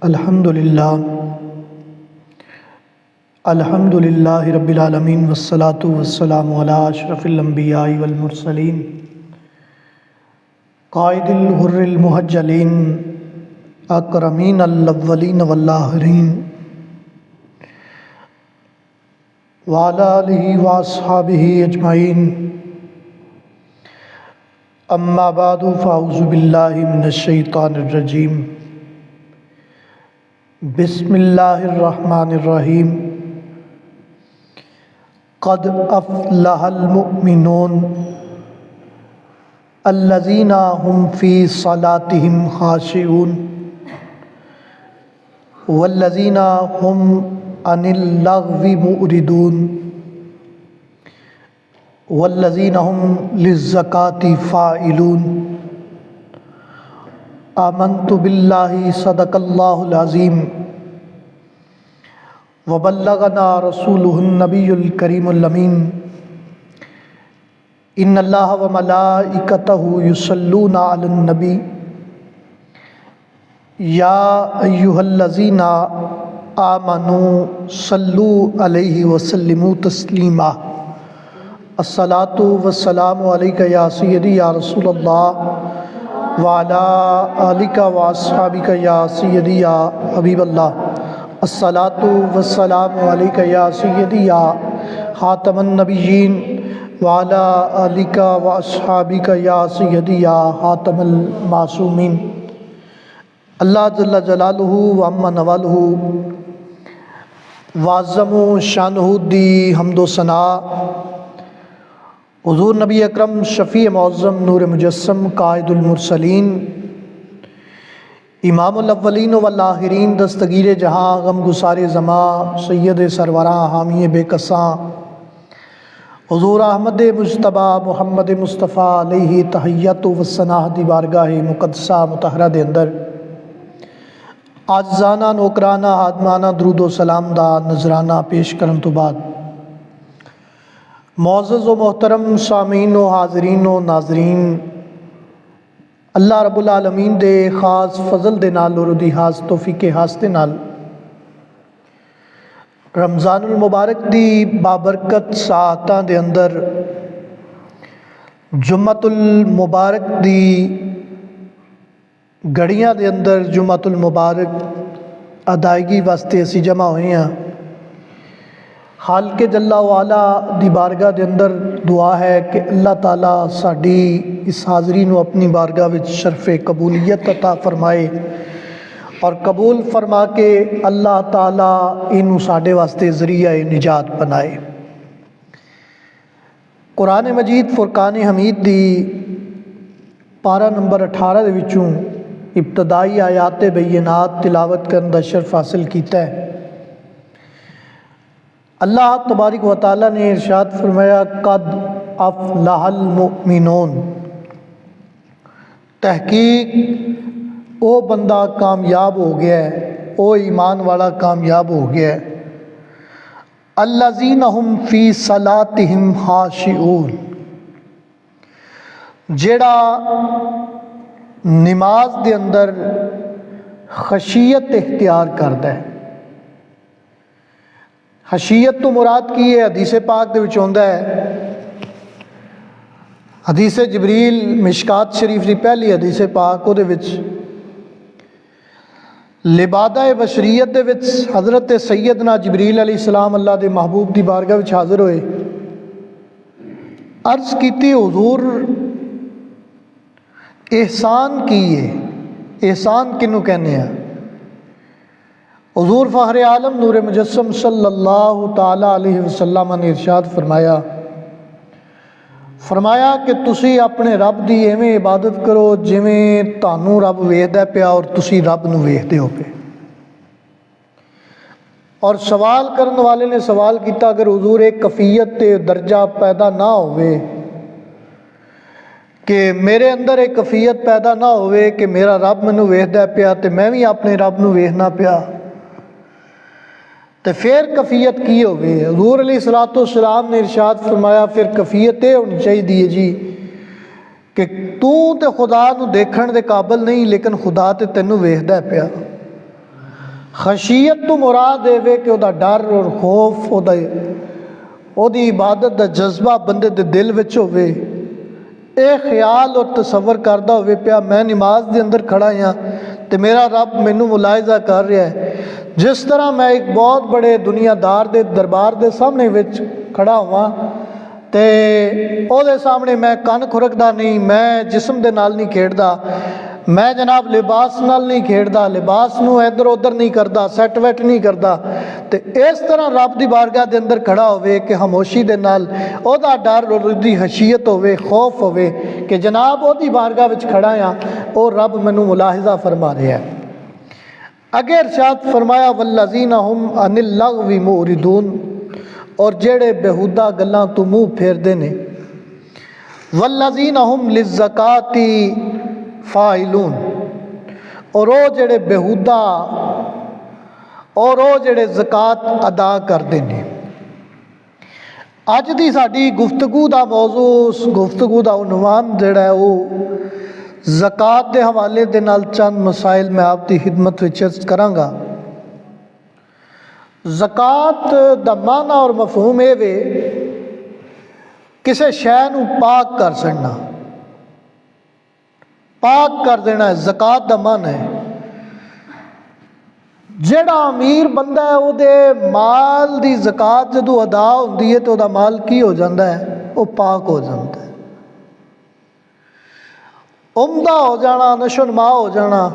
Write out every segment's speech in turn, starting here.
الحمدللہ رب العالمین والصلاة والسلام علی اشرف الانبیاء والمرسلین قائد الغر المحجلین اکرمین الاولین والآخرین وعلی آلہ واصحابہ اجمعین اما بعد فاعوذ باللہ من الشیطان الرجیم بسم اللہ الرحمن الرحیم قد افلح المؤمنون الذین هم فی صلاتهم خاشعون والذین هم عن اللغو معرضون والذین هم للزکاة فاعلون آمنت باللہ صدق اللہ العظیم وبلغنا رسولہ النبی الکریم الامین ان اللہ وملائکتہ یصلون علی النبی یا ایہا الذین آمنوا صلوا علیہ وسلموا تسلیما الصلاۃ والسلام علیک یا سیدی یا رسول اللہ وعلی آلک واصحابک یا سیدی یا حبیب اللہ الصلاۃ والسلام علیک یا سیدی یا خاتم النبیین وعلی آلک واصحابک یا سیدی یا خاتم المعصومین۔ اللہ جل جلالہ وعم نوالہ وعظم شانہ دی حمد و ثناء حضور نبی اکرم شفیع معظم نور مجسم قائد المرسلین امام الاولین والآخرین دستگیر جہاں غم گسار زماں سید سروراں حامی بے کساں حضور احمد مجتبیٰ محمد مصطفیٰ علیہ تحیت و ثناء دی بارگاہ مقدسہ مطہرہ دے اندر عاجزانہ نوکرانہ آدمانہ درود و سلام دا نذرانہ پیش کرن تو بعد معزز و محترم سامعین و حاضرین و ناظرین، اللہ رب العالمین دے خاص فضل دے نال اور دی خاص توفیق خاص دے نال رمضان المبارک دی بابرکت ساعتاں دے اندر جمعۃ المبارک دی گھڑیاں دے اندر جمعۃ المبارک ادائیگی واسطے اسی جمع ہوئے ہیں۔ خالق جل وعلا دی بارگاہ دے اندر دعا ہے کہ اللہ تعالیٰ ساڈی اس حاضری نو اپنی بارگاہ وچ شرف قبولیت عطا فرمائے اور قبول فرما کے اللہ تعالیٰ انہوں ساڈے واسطے ذریعہ نجات بنائے۔ قرآن مجید فرقان حمید دی پارہ نمبر 18 دے وچوں ابتدائی آیات بینات تلاوت کرن دا شرف حاصل کیتا ہے۔ اللہ تبارک و تعالیٰ نے ارشاد فرمایا قد افلح المؤمنون، تحقیق او بندہ کامیاب ہو گیا ہے، او ایمان والا کامیاب ہو گیا ہے۔ الذین هم فی صلاتہم خاشعون، جیڑا نماز دے اندر خشیت اختیار کردا ہے۔ خشیت تو مراد کی ہے حدیث پاک دے وچ ہوندا ہے، حدیث جبریل مشکات شریف دی پہلی حدیث پاک دے وچ لبادہ بشریت دے وچ حضرت سیدنا جبریل علیہ السلام اللہ دے محبوب دی بارگاہ وچ حاضر ہوئے، عرض کیتی حضور احسان کی ہے، احسان کنوں کہنے ہیں؟ حضور فخر عالم نور مجسم صلی اللہ تعالیٰ علیہ وسلم نے ارشاد فرمایا کہ تسی اپنے رب دی ایویں عبادت کرو جویں تانوں رب ویکھدا پیا اور تسی رب نوں ویکھدے ہو پے۔ اور سوال کرن والے نے سوال کیتا اگر حضور ایک کیفیت تے درجہ پیدا نہ ہوئے کہ میرے اندر ایک کیفیت پیدا نہ ہوئے کہ میرا رب مینوں ویکھدا پیا تے میں بھی اپنے رب نوں ویکھنا پیا تو پھر کیفیت کی ہوگی؟ حضور علیہ الصلوۃ والسلام نے ارشاد فرمایا پھر کیفیت یہ ہونی چاہیے جی کہ تو تے خدا نو دیکھن دے قابل نہیں لیکن خدا تے تینوں ویکھدا پیا۔ خشیت تو مراد ہے کہ وہ ڈر اور خوف وہ عبادت دا جذبہ بندے دے دل وچ ہوئے، اے خیال اور تصور کردہ ہوئے پیا میں نماز دے اندر کھڑا ہاں تے میرا رب مینوں ملاحظہ کر رہا ہے، جس طرح میں ایک بہت بڑے دنیا دار دے دربار دے سامنے وچ کھڑا ہوا تے او دے سامنے میں کن کھرکدا نہیں، میں جسم دے نال نہیں کھیڑدا، میں جناب لباس نال نہیں کھیڑدا، لباس نو ادھر ادھر نہیں کردا، سیٹ ویٹ نہیں کردا، تے اس طرح رب دی بارگاہ دے اندر کھڑا ہوئے کہ خاموشی دے نال او دا ڈر اور دی خشیت ہوئے، خوف ہوئے کہ جناب او دی بارگاہ وچ کھڑا ہاں، او رب مینوں ملاحظہ فرما رہا ہے۔ اگے ارشاد فرمایا والذین ہم عن اللغو معرضون، اور جڑے بےہودہ گلاں تو منہ پھیر دے نے، والذین ہم للزکاۃ فاعلون، اور وہ جڑے بےہودہ اور وہ جڑے زکوٰۃ ادا کردے نے۔ اج دی ساڈی گفتگو دا موضوع، اس گفتگو دا عنوان جڑا ہے وہ زکوٰۃ دے حوالے دے نال چند مسائل میں آپ دی خدمت وچ عرض کراں گا۔ زکوٰۃ دا معنی اور مفہوم اے وے کسے شے نو پاک کر چھڈنا، پاک کر دینا ہے، زکوٰۃ دا معنی ہے۔ جڑا امیر بندہ ہے وہ دے مال دی زکوٰۃ جدو ادا ہوندی ہے تو وہ دا مال کی ہو جاندہ ہے، وہ پاک ہو جاندہ ہے، عمدہ ہو جانا، نشو نما ہو جانا۔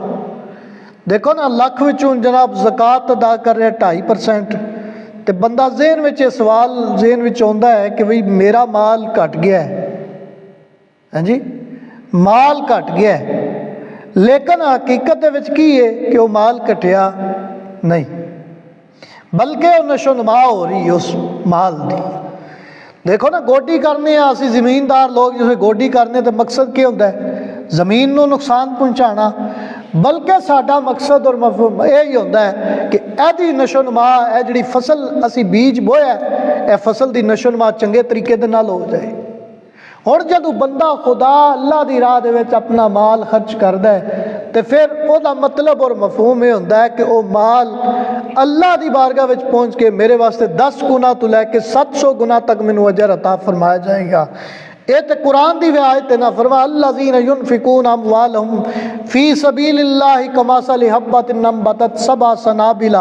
دیکھو نا لکھ وچوں جناب زکوٰۃ ادا کر رہے 2.5%، تے بندہ ذہن وچ سوال ذہن وچ آندا ہے کہ بھئی میرا مال گھٹ گیا ہے، ہاں جی مال گھٹ گیا ہے، لیکن حقیقت دے وچ کی ہے کہ وہ مال گھٹیا نہیں، بلکہ وہ نشو نما ہو رہی ہے اس مال دی۔ دیکھو نا گوڈی کرنے ہیں اسی زمیندار لوگ، جسے گوڈی کرنے تے مقصد کیا ہوتا ہے؟ زمین نو نقصان پہنچانا، بلکہ ساڈا مقصد اور مفہوم یہی ہوتا ہے کہ ایدی نشو نما، اے جڑی فصل اسی بیج بویا ہے، اے فصل دی نشو نما چنگے طریقے دے نال ہو جائے۔ اور جدو بندہ خدا اللہ دی راہ دے وچ اپنا مال خرچ کردا ہے تے پھر او دا مطلب اور مفہوم یہ ہوتا ہے کہ او مال اللہ دی بارگاہ وچ پہنچ کے میرے واسطے 10 گنا تو لے کے 700 گنا تک مینوں اجر عطا فرمایا جائے گا۔ یہ تو قرآن دی آیت ہے نا، فرما الذین ینفقون اموالہم فی سبیل اللہ کمثل حبۃ انبتت سبع سنابل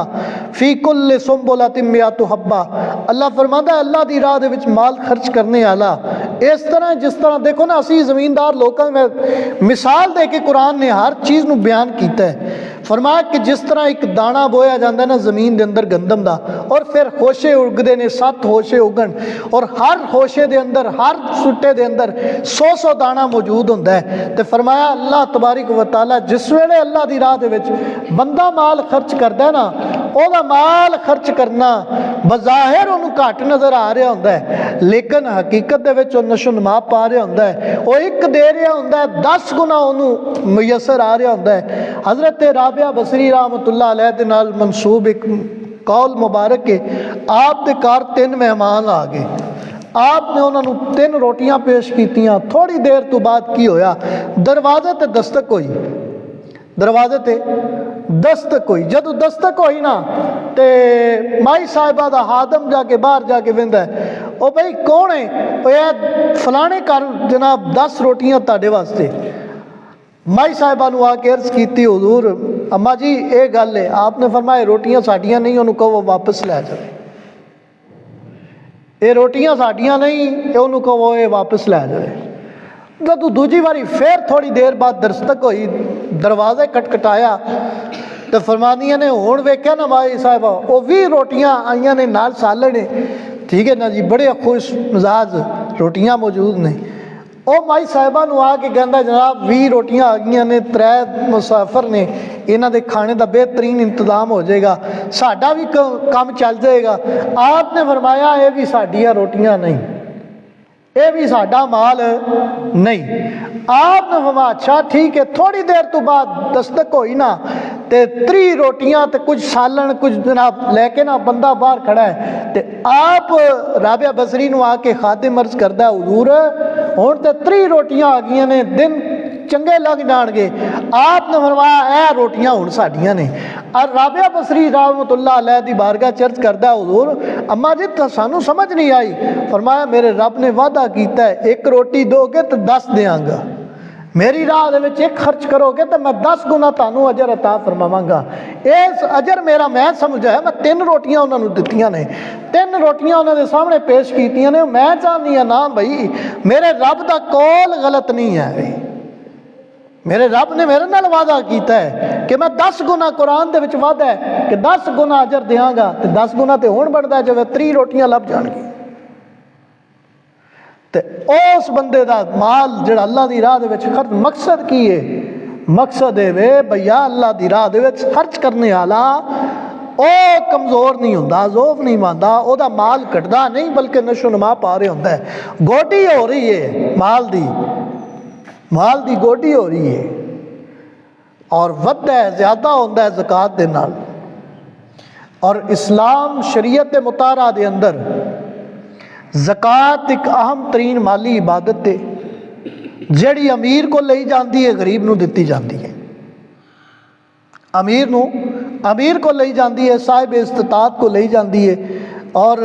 فی کل سنبلۃ مئۃ حبہ۔ اللہ فرماتا ہے اللہ دی راہ دے وچ مال خرچ کرنے والا اس طرح، جس طرح دیکھو نا اسی زمیندار لوگوں میں مثال دے کے قرآن نے ہر چیز نو بیان کیتا ہے۔ فرمایا کہ جس طرح ایک دانا بویا جاندہ ہے نا زمین دے اندر گندم دا، اور پھر خوشے اگدے نے 7 خوشے اگن، اور ہر خوشے دے اندر، ہر سٹے دے اندر 100 دانا موجود ہوندہ ہے۔ تو فرمایا اللہ تبارک و تعالی جس ویلے اللہ دی راہ دے وچ بندہ مال خرچ کردا ہے نا، او دا مال خرچ کرنا بظاہر انہوں گھٹ نظر آ رہا ہوندہ ہے، لیکن حقیقت دے وچ نشو نما پا رہا ہوندہ ہے، وہ ایک دے رہا ہوندہ ہے 10 گنا انہوں میسر آ رہا ہوندہ ہے۔ حضرت رابعہ بصری رحمۃ اللہ علیہ دے نال منسوب ایک قول مبارک ہے، آپ دے کار 3 مہمان آ گئے، آپ نے انہوں نے 3 روٹیاں پیش کیتیاں، تھوڑی دیر تو بعد کی ہویا دروازے تے دستک ہوئی، دروازے تے دستک ہوئی، جدو دستک ہوئی نا تے مائی صاحبہ دا خادم جا کے باہر جا کے ویندا ہے، او بھئی کون ہے؟ او اے فلانے کر جناب 10 روٹیاں تاڑے واسطے۔ مائی صاحبہ نو آ کے عرض کیتی حضور اما جی اے گل ہے، آپ نے فرمایا روٹیاں ساڈیاں نہیں، انہوں کہو واپس لے جائے، اے روٹیاں ساڈیاں نہیں، انہوں کہو اے واپس لے جائے۔ جدو دوجی باری پھر تھوڑی دیر بعد دستک ہوئی، دروازے کٹکھٹایا تو فرمانیاں نے ہون ویکھیا نا مائی صاحبہ وہ 20 روٹیاں آئیاں نے نال سالن نے، ٹھیک ہے نا جی، بڑے خوش مزاج روٹیاں موجود نے۔ او مائی صاحبہ نو آ کے کہندا جناب 20 روٹیاں آ گئیاں نے، 3 مسافر نے، انہاں دے کھانے دا بہترین انتظام ہو جائے گا، ساڈا بھی کام چل جائے گا۔ آپ نے فرمایا اے بھی ساڈیاں روٹیاں نہیں، اے بھی ساڈا مال نہیں۔ آپ نے فرمایا اچھا ٹھیک ہے۔ تھوڑی دیر تو بعد دستک ہوئی نا تے 3 روٹیاں تے کچھ سالن کچھ جناب لے کے نا بندہ باہر کھڑا ہے، تے آپ رابعہ بصری نو آ کے خادم عرض کردہ حضور ہون تے 3 روٹیاں آ گئیاں نے، دن چنگے لگ جان گے. آپ نے فرمایا اے روٹیاں ہن ساڈیاں نے. اور رابعہ بصری رحمۃ اللہ علیہ دی بارگاہ چرچ کردا حضور اما جی سانو سمجھ نہیں آئی. فرمایا میرے رب نے وعدہ کیتا ہے ایک روٹی دو گے تو 10 دیاں گا, میری راہ دے وچ ایک خرچ کرو گے تو میں 10 گنا تانوں اجر عطا فرماواں گا. اس اجر میرا میں سمجھا ہے. میں 3 روٹیاں انہاں نوں دتیاں نے, 3 روٹیاں انہاں دے سامنے پیش کیتیاں نے. میں چاہنی ہاں نا بھائی میرے رب دا قول غلط نہیں ہے. میرے رب نے میرے نال وعدہ کیتا ہے کہ میں 10 گنا قرآن دے وچ وعدہ ہے کہ 10 گنا اجر دیاں گا. تے 10 گنا تے ہون بندا ہے جے 3 روٹیاں لب جان گی. تے اس بندے دا مال جڑا اللہ دی راہ دے وچ خرچ, مقصد کی ہے؟ مقصد ہے وے بھیا اللہ دی راہ دے وچ خرچ کرنے والا او کمزور نہیں ہوندا, ضعف نہیں ماندا, او دا مال گھٹدا نہیں بلکہ نشو نما پا رہا ہوندا ہے. گوڈی ہو رہی ہے مال دی گوڈی ہو رہی ہے اور ودہ ہے, زیادہ ہوندا ہے زکوٰۃ دے نال. اور اسلام شریعت مطہرہ دے اندر زکوٰۃ ایک اہم ترین مالی عبادت ہے جڑی امیر کو لئی جاندی ہے, غریب نو دتی جاندی ہے. امیر کو لئی جاندی ہے, صاحب استطاعت کو لئی جاندی ہے اور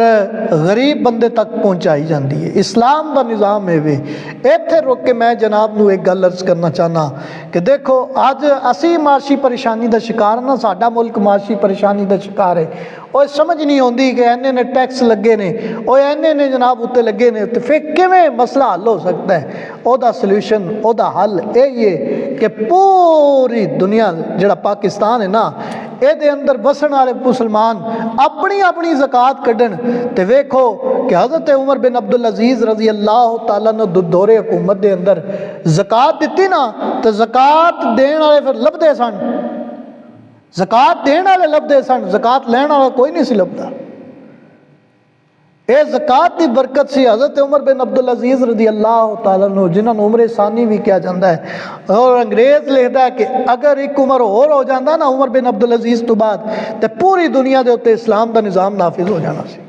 غریب بندے تک پہنچائی جاندی ہے. اسلام دا نظام ہے وے. ایتھے رک کے میں جناب نو ایک گل عرض کرنا چاہنا کہ دیکھو اج اسی معاشی پریشانی دا شکار نا, ساڈا ملک معاشی پریشانی دا شکار ہے. وہ سمجھ نہیں ہوندی کہ اینے نے ٹیکس لگے نے, وہ اینے نے جناب اتنے لگے نے, تو پھر کیویں مسئلہ حل ہو سکتا ہے؟ او دا سلوشن, او دا حل یہی ہے کہ پوری دنیا جڑا پاکستان ہے نا اے دے اندر بسن والے مسلمان اپنی اپنی زکوٰۃ کڈن. تے ویکھو کہ حضرت عمر بن عبدالعزیز رضی اللہ تعالیٰ نے دور حکومت دے اندر زکوٰۃ دتی نا, تو زکوٰۃ دین والے پھر لبدے سن, زکوٰۃ دین والے لبدے سن, زکوٰۃ لین والا کوئی نہیں سی لبدا. اے زکوٰۃ دی برکت سی. حضرت عمر بن عبدالعزیز رضی اللہ تعالیٰ عنہ جنہاں نوں عمر ثانی بھی کیا جاتا ہے, اور انگریز لکھدا ہے کہ اگر ایک عمر اور ہو جاندہ نا عمر بن عبدالعزیز تو بعد, تے پوری دنیا دے اوتے اسلام دا نظام نافذ ہو جانا سی.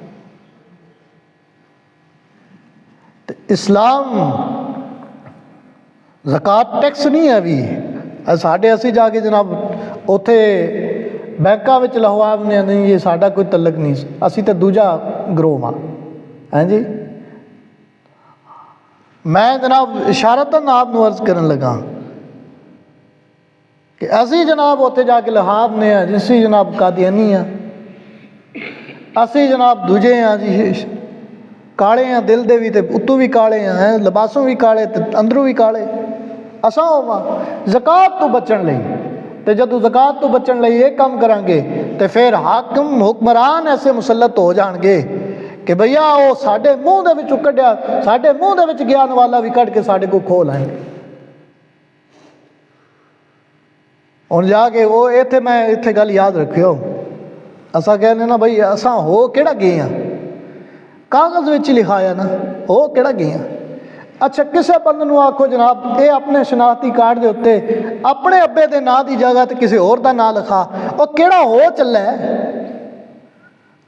تے اسلام زکوٰۃ ٹیکس نہیں ہے بھی ساڈے. اسی جا کے جناب اوتھے بینکاں وچ لہوانے نہیں, یہ ساڈا کوئی تعلق نہیں, اسی تے دوجا گروہ ہاں. ہاں جی, میں جناب اشارتاً آپ نو عرض کرن لگا کہ اسی جناب اوتھے جا کے لہاب نے ہیں جسی جناب قادیانی ہیں, اسی جناب دوجے ہیں جی کالے ہیں, دل دے بھی تے اتو بھی کالے ہیں, لباسوں بھی کالے تے اندروں بھی کالے. اساں ہوواں زکوٰۃ تو بچن لئی, تے جدوں زکوٰۃ تو بچن لئی یہ کام کران گے تے پھر حاکم حکمران ایسے مسلط ہو جان گے کہ بھیا وہ ساڈے منہ دے وچوں کڈیا, ساڈے منہ دے وچ گیان والا بھی کڈ کے ساڈے کو کھو لائیں گے. ہن جا کے وہ ایتھے میں ایتھے گل یاد رکھیو, اساں کہنے نا بھائی اساں ہو کیڑا گئے ہاں, کاغذ وچ لکھایا نا ہو کیڑا گئے ہاں. اچھا کسے بند نو آکھو جناب اے اپنے شناختی کارڈ دے اوتے اپنے ابے دے نا دی جگہ تے کسی اور دا نا لکھا, او کیڑا ہو چلا ہے؟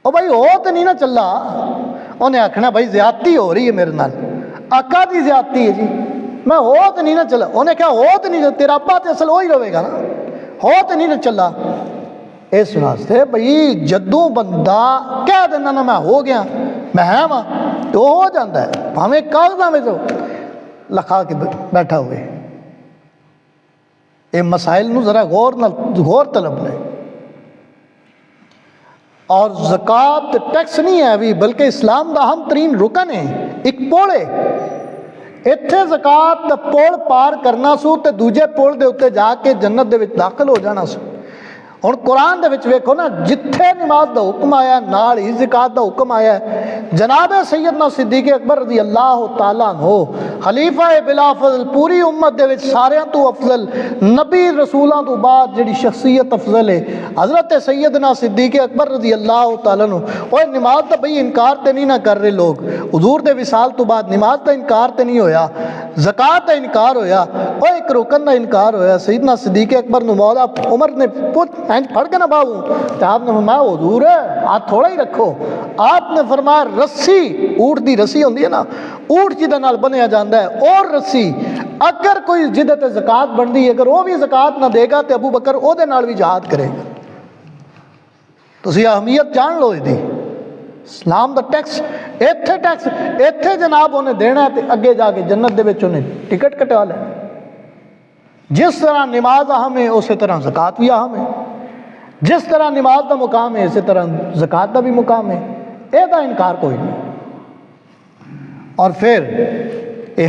او بھائی ہو تے نہیں نا چلا. انہیں آکھنا بھائی زیادتی ہو رہی ہے میرے نال, آقا دی زیادتی ہے جی, میں ہو تے نہیں نا چلا. انہیں کہا ہو تے نہیں, تیرا ابا تے اصل وہی رہے گا نا, ہو تے نہیں نا چلا. اس واسطے بھئی جدوں بندہ کہہ دینا نا میں ہو گیا میں ہے ماں تو ہو جاتا ہے, بھاویں کاغذاں میں تو لکھا کے بیٹھا ہوئے. یہ مسائل نو ذرا غور طلب لے. اور زکوٰۃ ٹیکس نہیں ہے بھی بلکہ اسلام دا اہم ترین رکن ہے, ایک پول ہے. اتھے زکوٰۃ دا پول پار کرنا سو تے دوجے پول دے اوتے جا کے جنت دے وچ داخل ہو جانا سو. ہن قرآن دے وچ ویکھو نا جتھے نماز دا حکم آیا نال ہی زکوٰۃ دا حکم آیا ہے. جناب سیدنا صدیق اکبر رضی اللہ تعالیٰ عنہ خلیفہ بلا فضل, پوری امت دے وچ ساریاں تو افضل, نبی رسولاں تو بعد جڑی شخصیت افضل ہے حضرت سیدنا صدیق اکبر رضی اللہ تعالیٰ عنہ. اوے نماز دا بھئی انکار تے نہیں نہ کر رہے لوگ, حضور دے وصال تو بعد نماز دا انکار تے نہیں ہویا, زکوٰۃ دا انکار ہویا, اوے ایک رکن دا انکار ہویا. سیدنا صدیق اکبر نو مولا عمر نے پڑھ کے نہ باؤں تو آپ نے فرمایا حضور ہاتھ تھوڑا ہی رکھو. آپ نے فرمایا رسی, اونٹ دی رسی ہوندی ہے نا, ਊਠ ਜਿਹਦੇ ਨਾਲ ਬੰਨਿਆ ਜਾਂਦਾ ਹੈ ਔਰ ਰੱਸੀ, ਅਗਰ ਕੋਈ ਜਿਹਦੇ ਤੇ ਜ਼ਕਾਤ ਬਣਦੀ ਹੈ, ਅਗਰ ਉਹ ਵੀ ਜ਼ਕਾਤ ਨਾ ਦੇਗਾ ਤੇ ਅਬੂ ਬਕਰ ਉਹਦੇ ਨਾਲ ਵੀ ਜਹਾਦ ਕਰੇਗਾ। ਤੁਸੀਂ ਅਹਿਮੀਅਤ ਜਾਣ ਲਓ ਇਹਦੀ। ਇਸਲਾਮ ਦਾ ਟੈਕਸ ਇੱਥੇ ਜਨਾਬ ਉਹਨੇ ਦੇਣਾ ਤੇ ਅੱਗੇ ਜਾ ਕੇ ਜੰਨਤ ਦੇ ਵਿੱਚ ਉਹਨੇ ਟਿਕਟ ਕਟਵਾ ਲੈਣਾ। ਜਿਸ ਤਰ੍ਹਾਂ ਨਮਾਜ਼ ਅਹਿਮ ਹੈ ਉਸੇ ਤਰ੍ਹਾਂ ਜ਼ਕਾਤ ਵੀ ਅਹਿਮ ਹੈ। ਜਿਸ ਤਰ੍ਹਾਂ ਨਮਾਜ਼ ਦਾ ਮੁਕਾਮ ਹੈ ਇਸੇ ਤਰ੍ਹਾਂ ਜ਼ਕਾਤ ਦਾ ਵੀ ਮੁਕਾਮ ਹੈ। ਇਹਦਾ ਇਨਕਾਰ ਕੋਈ ਨਹੀਂ। ਔਰ ਫਿਰ ਇਹ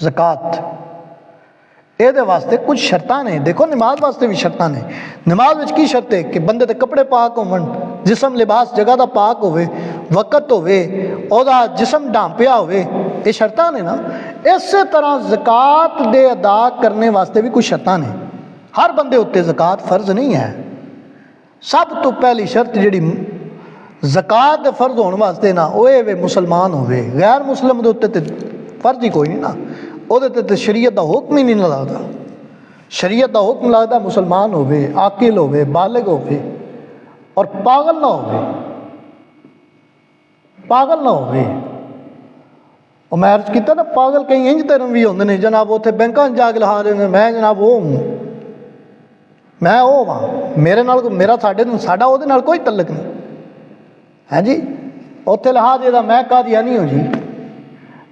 ਜ਼ਕਾਤ। ਇਹਦੇ ਵਾਸਤੇ ਕੁਝ ਸ਼ਰਤਾਂ ਨੇ। ਦੇਖੋ ਨਮਾਜ਼ ਵਾਸਤੇ ਵੀ ਸ਼ਰਤਾਂ ਨੇ। ਨਮਾਜ਼ ਵਿੱਚ ਕੀ ਸ਼ਰਤ ਹੈ ਕਿ ਬੰਦੇ ਦੇ ਕੱਪੜੇ ਪਾਕ ਹੋਵਣ, ਜਿਸਮ ਲਿਬਾਸ ਜਗ੍ਹਾ ਦਾ ਪਾਕ ਹੋਵੇ, ਵਕਤ ਹੋਵੇ, ਉਹਦਾ ਜਿਸਮ ਢਾਂਪਿਆ ਹੋਵੇ, ਇਹ ਸ਼ਰਤਾਂ ਨੇ ਨਾ। ਇਸੇ ਤਰ੍ਹਾਂ ਜ਼ਕਾਤ ਦੇ ਅਦਾ ਕਰਨੇ ਵਾਸਤੇ ਵੀ ਕੁਝ ਸ਼ਰਤਾਂ ਨੇ। ਹਰ ਬੰਦੇ ਉੱਤੇ ਜ਼ਕਾਤ ਫਰਜ਼ ਨਹੀਂ ਹੈ। ਸਭ ਤੋਂ ਪਹਿਲੀ ਸ਼ਰਤ ਜਿਹੜੀ ਜ਼ਕਾਤ ਦੇ ਫਰਜ਼ ਹੋਣ ਵਾਸਤੇ ਨਾ, ਉਹ ਇਹ ਵੇ ਮੁਸਲਮਾਨ ਹੋਵੇ। ਗੈਰ ਮੁਸਲਿਮ ਦੇ ਉੱਤੇ ਤੇ ਫਰਜ਼ ਹੀ ਕੋਈ ਨਹੀਂ ਨਾ। ਉਹਦੇ ਤੇ ਸ਼ਰੀਅਤ ਦਾ ਹੁਕਮ ਹੀ ਨਹੀਂ ਲੱਗਦਾ। ਸ਼ਰੀਅਤ ਦਾ ਹੁਕਮ ਲੱਗਦਾ ਮੁਸਲਮਾਨ ਹੋਵੇ, ਆਕਿਲ ਹੋਵੇ, ਬਾਲਿਗ ਹੋਵੇ ਔਰ ਪਾਗਲ ਨਾ ਹੋਵੇ। ਪਾਗਲ ਨਾ ਹੋਵੇ। ਉਹ ਮੈਂ ਅਰਜ਼ ਕੀਤਾ ਨਾ, ਪਾਗਲ ਕਈ ਇੰਜ ਧਰਮ ਵੀ ਹੁੰਦੇ ਨੇ ਜਨਾਬ, ਉੱਥੇ ਬੈਂਕਾਂ 'ਚ ਜਾ ਕੇ ਲਹਾ ਰਹੇ ਨੇ, ਮੈਂ ਜਨਾਬ ਉਹ ਵਾਂ, ਮੇਰੇ ਨਾਲ ਸਾਡਾ ਉਹਦੇ ਨਾਲ ਕੋਈ ਤਲਕ ਨਹੀਂ ਹੈ ਜੀ। ਉੱਥੇ ਲਹਾ ਦੇਦਾ ਮੈਂ ਕਾਦੀਆਨੀ ਹੂੰ ਜੀ,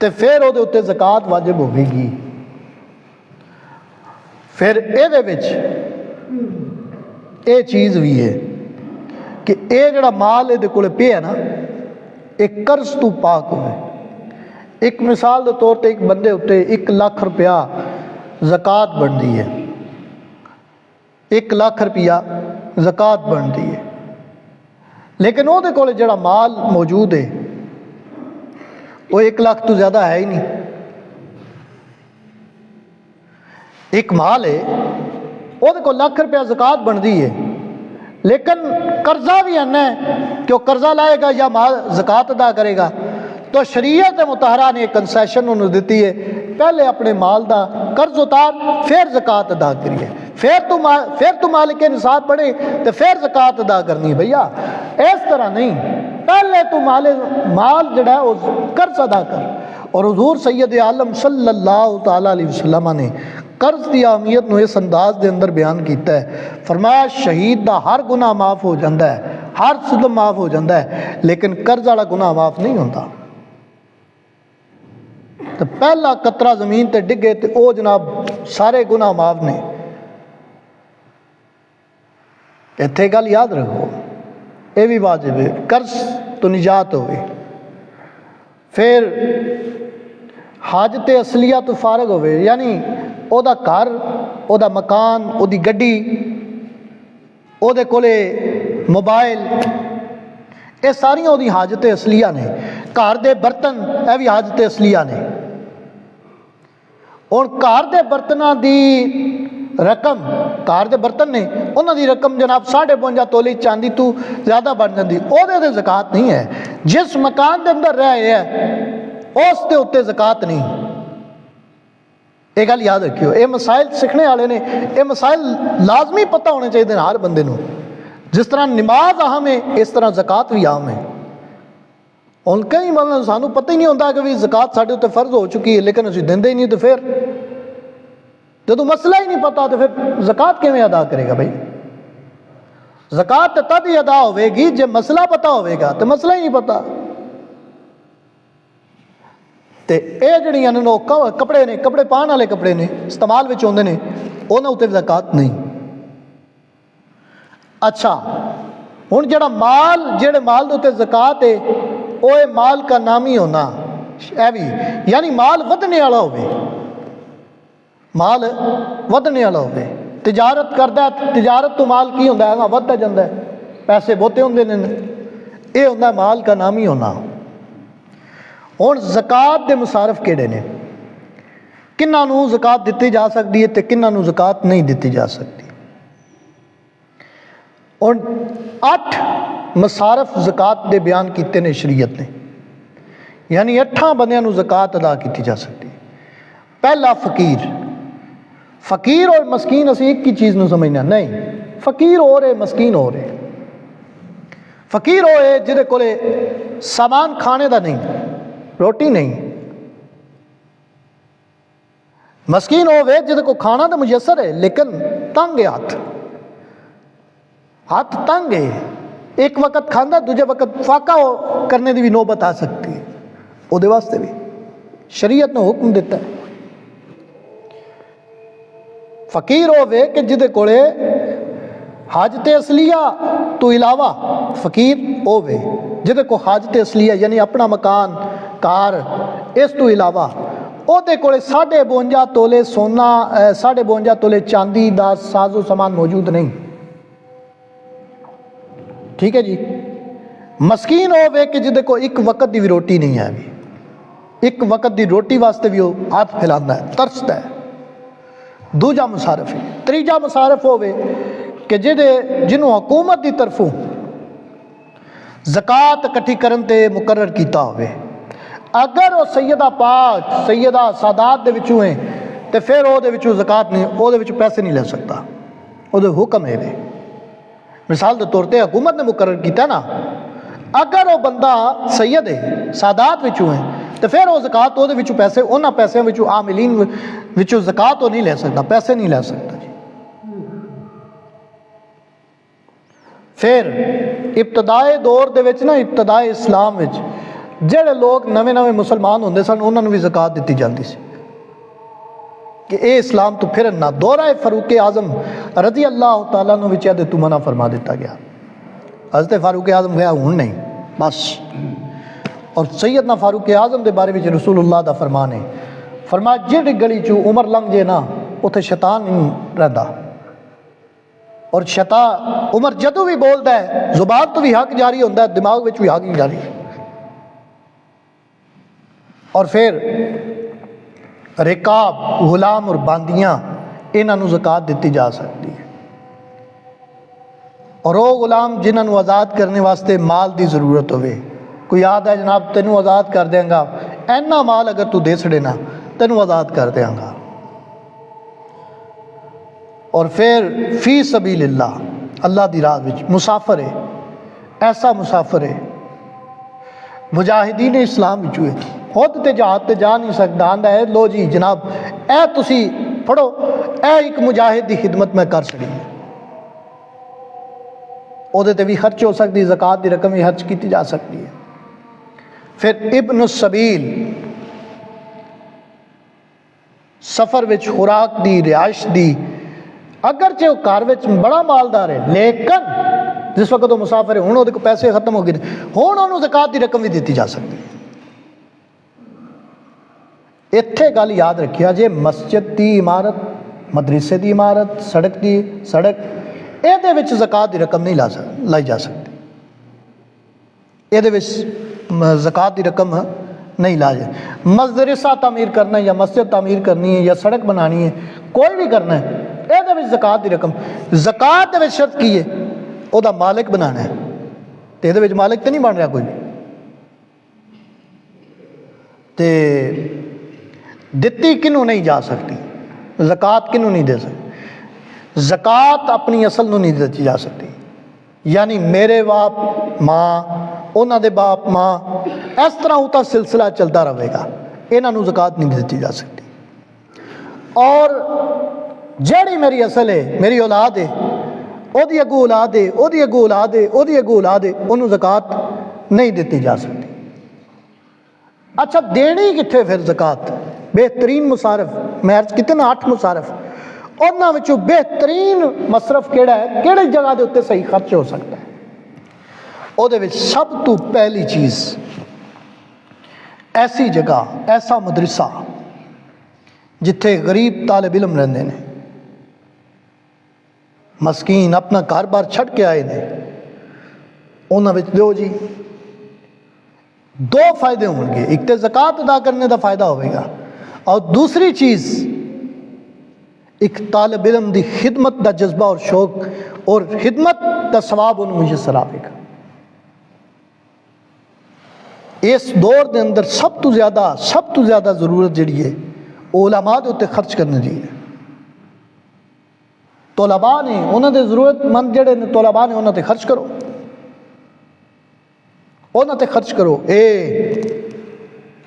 تو پھر وہ اتنے زکات واجب ہوے گی۔ پھر یہ چیز بھی ہے کہ یہ جڑا مال یہ کول پہ ہے نا، یہ قرض تو پاک ہوئے۔ ایک مثال کے طور پہ ایک بندے اتنے 1 لاکھ روپیہ زکات بنتی ہے، 1 لاکھ روپیہ زکات بنتی ہے، لیکن وہ کول جڑا مال موجود ہے وہ 1 لاکھ تو زیادہ ہے ہی نہیں۔ ایک مال ہے وہ کو 1 لاکھ روپیہ زکات بنتی ہے، لیکن قرضہ بھی ہے کہ وہ قرضہ لائے گا یا مال زکات ادا کرے گا۔ تو شریعت مطہرہ نے کنسیشن انہوں دیتی ہے، پہلے اپنے مال دا قرض اتار پھر زکات ادا کریے، پھر تو مالک نصاب پڑے تو پھر زکات ادا کرنی ہے۔ بھیا اس طرح نہیں، پہلے تو مال جڑا ہے وہ قرض ادا کر۔ اور حضور سید عالم صلی اللہ تعالیٰ علیہ وسلم نے قرض کی اہمیت نو اس انداز دے اندر بیان کیتا ہے، فرمایا شہید دا ہر گناہ معاف ہو جاتا ہے، ہر ظلم معاف ہو جاتا ہے، لیکن قرض والا گناہ معاف نہیں ہوتا۔ تو پہلا قطرہ زمین تے ڈگے تے او جناب سارے گناہ معاف نے۔ اتھے گل یاد رکھو، یہ بھی واجب ہے، قرض تو نجات ہوئے۔ پھر حاجت اصلیہ تو فارغ ہوئے، یعنی او دا گھر، او دا مکان، او دی گڈی، او دے کولے موبائل، یہ ساریاں او دی حاجت اصلیہ نے۔ گھر دے برتن یہ بھی حاجت اصلیہ نے۔ اور گھر دے برتناں دی رقم، گھر دے برتن نے انہاں دی رقم جناب 52.5 تولی چاندی تو زیادہ بن جاندی، او دے زکات نہیں ہے۔ جس مکان دے اندر رہے ہیں اس دے اتے زکات نہیں۔ یہ گل یاد رکھیو، یہ مسائل سیکھنے والے نے، یہ مسائل لازمی پتہ ہونے چاہیے ہر بندے نو۔ جس طرح نماز اہم ہے اس طرح زکات بھی اہم ہے۔ ان کئی مطلب سانو پتہ ہی نہیں ہوتا کہ زکات ساڈے تے فرض ہو چکی ہے، لیکن اسی دیندے ہی نہیں۔ تو پھر جدو مسئلہ ہی نہیں پتا تو پھر زکات کیویں ادا کرے گا بھائی؟ زکات تد ہی ادا ہوے گی جب مسئلہ پتا ہوے گا، تو مسئلہ ہی نہیں پتا۔ تے اے جڑیاں نے کپڑے نے، کپڑے پان والے کپڑے نے، استعمال وچ ہوندے نے، انہاں اُتے زکات نہیں۔ اچھا ہن جڑا مال، جڑے مال دے اُتے زکات ہے وہ مال کا نامی ہونا، اے بھی یعنی مال ودنے والا ہوے، مال ودنے والا ہوے۔ تجارت کردا ہے، تجارت تو مال کی ہوندا ہے، وددا جاندا ہے، پیسے بہتے ہوندے نے، یہ ہوندا ہے مال کا نامی ہونا۔ ہن زکات دے مصارف کیڑے نے؟ کنہاں نوں زکات دتی جا سکتی ہے تے کنہاں نوں زکات نہیں دتی جا سکتی۔ ہن 8 مصارف زکات دے بیان کیتے نے شریعت نے، یعنی 8 بندیاں نوں زکات ادا کیتی جا سکتی۔ پہلا فقیر۔ فقیر اور مسکین اسی ایک ہی چیز نوں سمجھنا نہیں، فقیر ہو رہے مسکین ہو رہے۔ فقیر ہوئے جہدے کولے سامان کھانے دا نہیں، روٹی نہیں۔ مسکین ہوئے جہدے کو کھانا تو میسر ہے لیکن تنگ ہے، ہاتھ تنگ ہے، ایک وقت کھانا دوجے وقت فاقہ کرنے دی بھی نوبت آ سکتی ہے، وہ دے واسطے بھی شریعت نے حکم دیتا ہے۔ فقیر ہوئے کہ جہدے کولے حاجت اصلیہ تو علاوہ، فقیر ہوئے جہدے کو حاجت اصلیہ یعنی اپنا مکان، کار، اس تو علاوہ او دے کولے 52.5 تولے سونا، 52.5 تولے چاندی دا ساز و سامان موجود نہیں۔ ٹھیک ہے جی۔ مسکین ہوئے کہ جہدے کو ایک وقت دی بھی روٹی نہیں ہے، ایک وقت دی روٹی واسطے بھی وہ ہاتھ پھیلانا ہے، ترستا ہے۔ دوجا مصارف ہے۔ تیجا مصارف ہوئے کہ جنہوں حکومت دی طرفوں زکات اکٹھی کرن تے مقرر کیتا ہوئے، اگر وہ سیدہ پاک، سیدہ سادات دے وچوں ہیں تو پھر وہ دے وچوں زکات نہیں، وہ دے وچوں پیسے نہیں لے سکتا، وہ دے حکم ہے۔ مثال دے طور تے حکومت نے مقرر کیتا ہے نا، اگر وہ بندہ سید ہے، سادات وچوں ہیں، تو پھر وہ زکات وہ دے وچوں پیسے، انہاں پیسے وچوں عاملین وچوں زکات وہ نہیں لے سکتا، پیسے نہیں لے سکتا جی۔ پھر ابتدائی دور دے وچ نا، ابتدائی اسلام وچ ਜਿਹੜੇ ਲੋਕ ਨਵੇਂ ਨਵੇਂ ਮੁਸਲਮਾਨ ਹੁੰਦੇ ਸਨ ਉਹਨਾਂ ਨੂੰ ਵੀ ਜ਼ਕਾਤ ਦਿੱਤੀ ਜਾਂਦੀ ਸੀ کہ اے اسلام تو پھر نہ دورہ فاروق اعظم رضی اللہ تعالیٰ نے وچ تو منع فرما دیتا گیا. حضرت فاروق اعظم گیا ہوں نہیں بس. اور سیدنا فاروق اعظم دے بارے وچ رسول اللہ دا فرمان ہے, فرمایا جڑی گلی چوں عمر لنگ جے نا اتھے شیطان نہیں رہندا. اور شیطان عمر جدوں بھی بولدا ہے زبان تو بھی حق جاری ہوندا ہے, دماغ وچ بھی حق جاری. اور پھر رکاب, غلام اور باندیاں انہاں نوں زکات دتی جا سکتی ہے. اور وہ غلام جنہاں نوں آزاد کرنے واسطے مال دی ضرورت ہوئے, کوئی یاد ہے جناب تینوں آزاد کر دیاں گا, اینا مال اگر تو دے سڑے نا تینوں آزاد کر دیاں گا. اور پھر فی سبیل اللہ, اللہ دی راہ وچ مسافر ہے, ایسا مسافر ہے مجاہدین اسلام وچ ہوئے, خود تے جہاد تے جا نہیں سکتا, آندا ہے لو جی جناب اے تسی پڑھو, اے ایک مجاہد دی خدمت میں کر سڑی, او دے تے بھی خرچ ہو سکتی, زکات دی رقم بھی خرچ کیتی جا سکتی ہے. پھر ابن السبیل, سفر وچ خوراک دی, رہائش دی, اگرچہ وہ گھر وچ بڑا مالدار ہے لیکن جس وقت وہ مسافر ہے ہوں وہ پیسے ختم ہو گئے, ہوں انہوں زکات دی رقم بھی دیتی جا سکتی ہے. اتھے گل یاد رکھیا جے مسجد دی عمارت, مدرسے دی عمارت, سڑک دی سڑک, اے دے وچ زکات دی رقم نہیں لائی جا سکتی, اے دے وچ زکات دی رقم نہیں لا جائے. مدرسہ تعمیر کرنا ہے یا مسجد تعمیر کرنی ہے یا سڑک بنانی ہے, کوئی بھی کرنا ہے, اے دے وچ زکات دی رقم, زکات دے وچ شرط کی ہے او دا مالک بنانا ہے, تے دے وچ مالک تے نہیں بن رہا کوئی بھی, تے دتی کنوں نہیں جا سکتی, زکات کنوں نہیں دے سکتی, زکات اپنی اصل نوں نہیں دیتی جا سکتی. یعنی میرے باپ ماں, انہاں دے باپ ماں, اس طرح ہوتا سلسلہ چلتا رہے گا, انہاں نوں زکات نہیں دیتی جا سکتی. اور جیڑی میری اصل ہے, میری اولاد ہے, او دی اگو اولاد ہے, او دی اگو اولاد ہے, او دی اگو اولاد ہے, انہوں زکات نہیں دیتی جا سکتی. اچھا دینی کتھے پھر زکات؟ بہترین مصارف, میں عرض کتنے 8 مصارف, انہاں وچوں بہترین مصرف کیڑا ہے, کیڑی جگہ دے اتے صحیح خرچ ہو سکتا ہے؟ او دے وچ سب تو پہلی چیز ایسی جگہ, ایسا مدرسہ جتھے غریب طالب علم رہندے نے, مسکین اپنا گھر بار چھڑ کے آئے نے, انہاں وچ دیو جی. 2 فائدے ہوں گے, ایک تے زکات ادا کرنے دا فائدہ ہوئے گا, اور دوسری چیز ایک طالب علم دی خدمت دا جذبہ اور شوق اور خدمت دا ثواب انہوں میسر آئے گا. اس دور دے اندر سب تو زیادہ ضرورت جڑی ہے علماء دے اتے خرچ کرنے دی ہے. طلباء نے, انہوں دے ضرورت مند جڑے نے طلباء نے, انہوں تے خرچ کرو, انہوں تے خرچ کرو.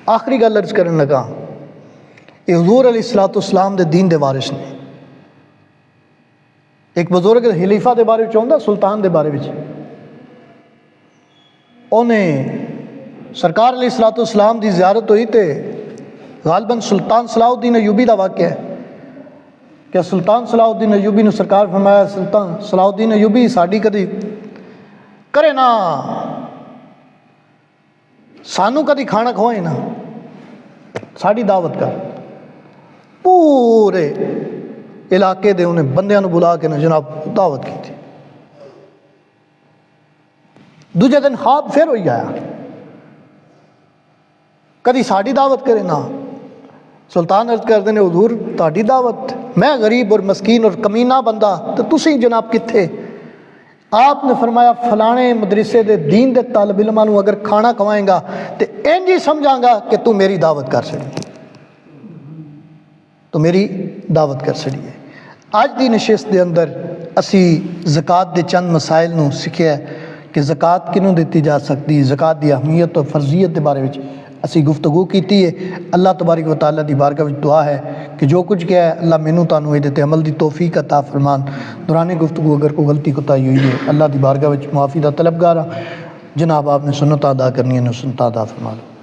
آخری گل عرض کرنے لگا, یہ حضور علیہ السلام دے دین دے وارث نے. ایک بزرگ خلیفہ دے بارے چاہتا, سلطان دے بارے وچ انہیں سرکار علیہ السلام دی زیارت ہوئی تے غالباً سلطان صلاح الدین ایوبی دا واقعہ ہے کہ سلطان صلاح الدین ایوبی نے سرکار فرمایا, سلطان صلاح الدین ایوبی ساڑی کدی کرے نا, سانو کدی کھانا کھوائے نا, ساڑی دعوت کر. پورے علاقے دے انہیں بندیاں نو بلا کے نا جناب دعوت کی تھی. دوجہ دن خواب پھر ہوئی آیا, کدی ساڑی دعوت کرے نا. سلطان عرض کر دینے, حضور تاڑی دعوت, میں غریب اور مسکین اور کمینہ بندہ, تو تسی جناب کتھے؟ آپ نے فرمایا فلانے مدرسے دے دین دے طالب علماں نو اگر کھانا کھوائیں گا تو انجی سمجھاں گا کہ تو میری دعوت کر سڑی, تو میری دعوت کر سڑی ہے. آج دی نشست دے اندر اسی زکات دے چند مسائل نو سکھیا ہے کہ زکات کنوں دیتی جا سکتی, زکات دی اہمیت اور فرضیت دے بارے وچ اسی گفتگو کیتی ہے. اللہ تبارک و تعالیٰ دی بارگاہ وچ دعا ہے کہ جو کچھ کیا ہے اللہ مینوں تانوں اے تے عمل دی توفیق عطا فرمان. دوران گفتگو اگر کوئی غلطی کوتاہی ہوئی ہے اللہ دی بارگاہ وچ معافی دا طلبگار ہاں. جناب آپ نے سنت ادا کرنی ہے، سنت ادا فرما لو۔